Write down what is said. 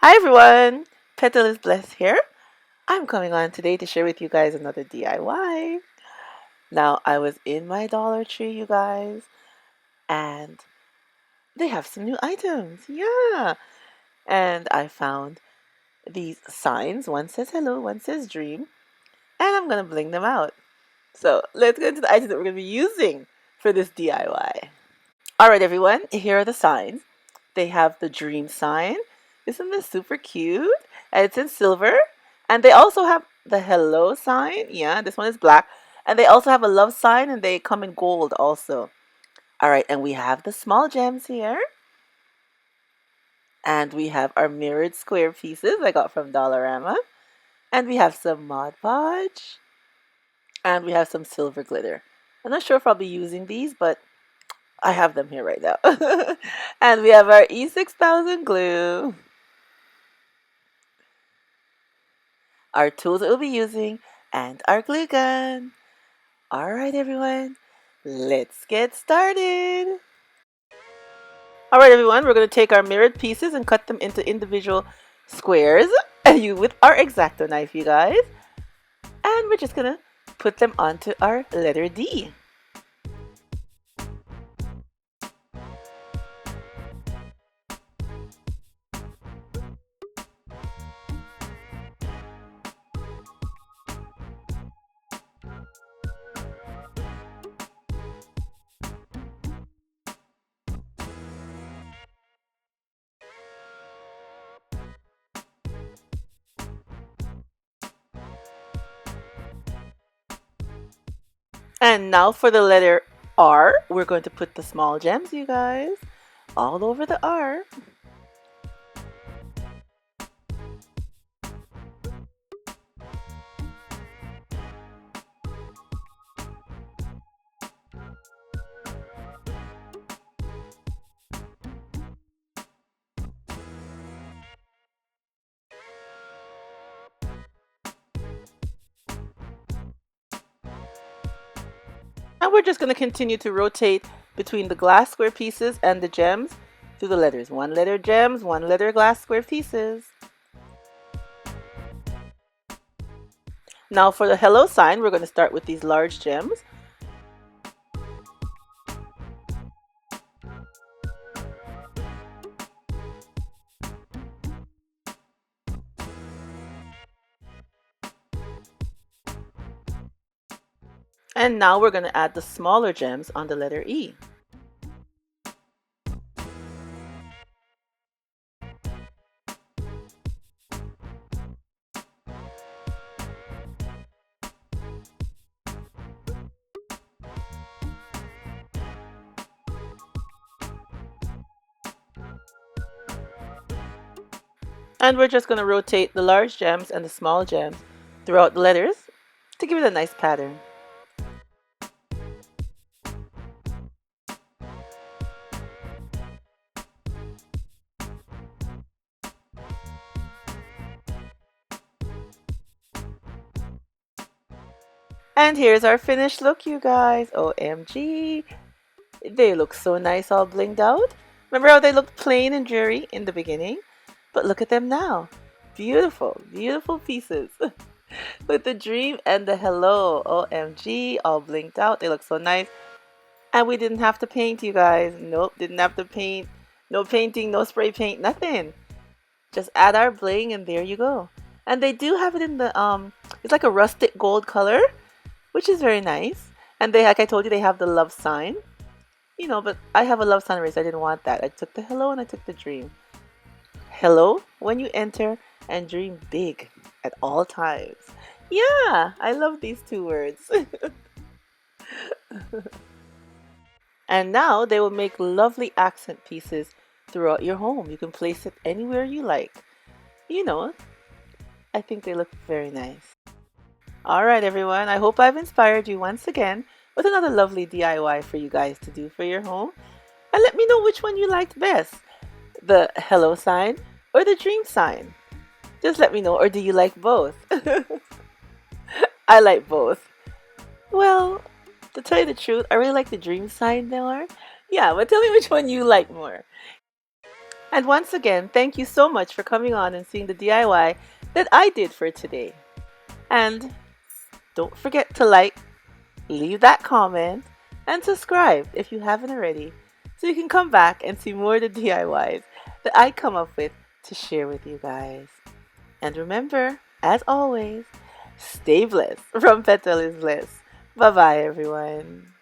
Hi everyone, Petalisbless here. I'm coming on today to share with you guys another DIY. Now, I was in my Dollar Tree, you guys, and they have some new items. Yeah. And I found these signs. One says hello, one says dream, and I'm going to bling them out. So, let's get into the items that we're going to be using for this DIY. All right, everyone, here are the signs. They have the dream sign. Isn't this super cute? And it's in silver. And they also have the hello sign. Yeah, this one is black. And they also have a love sign and they come in gold also. All right, and we have the small gems here. And we have our mirrored square pieces I got from Dollarama. And we have some Mod Podge. And we have some silver glitter. I'm not sure if I'll be using these, but I have them here right now. And we have our E6000 glue. Our tools that we'll be using, and our glue gun. Alright everyone, let's get started. Alright everyone, we're going to take our mirrored pieces and cut them into individual squares with our X-Acto knife, you guys. And we're just going to put them onto our letter D. And now for the letter R, we're going to put the small gems, you guys, all over the R. And we're just going to continue to rotate between the glass square pieces and the gems through the letters. One letter gems, one letter glass square pieces. Now for the hello sign, we're going to start with these large gems. And now we're going to add the smaller gems on the letter E. And we're just going to rotate the large gems and the small gems throughout the letters to give it a nice pattern. And here's our finished look, you guys. OMG. They look so nice all blinged out. Remember how they looked plain and dreary in the beginning? But look at them now. Beautiful, beautiful pieces. With the dream and the hello. OMG, all blinked out. They look so nice. And we didn't have to paint, you guys. Nope, didn't have to paint. No painting, no spray paint, nothing. Just add our bling and there you go. And they do have it in the, it's like a rustic gold color, which is very nice. And they, like I told you, they have the love sign. You know, but I have a love sign already, so I didn't want that. I took the hello and I took the dream. Hello when you enter and dream big at all times. Yeah, I love these two words. And now they will make lovely accent pieces throughout your home. You can place it anywhere you like. You know, I think they look very nice. Alright everyone, I hope I've inspired you once again with another lovely DIY for you guys to do for your home. And let me know which one you liked best. The hello sign or the dream sign. Just let me know, or do you like both? I like both. Well, to tell you the truth, I really like the dream sign more. Yeah, but tell me which one you like more. And once again, thank you so much for coming on and seeing the DIY that I did for today. And don't forget to like, leave that comment, and subscribe if you haven't already, so you can come back and see more of the DIYs that I come up with to share with you guys. And remember, as always, stay blessed from Petalisbless. Bye bye, everyone.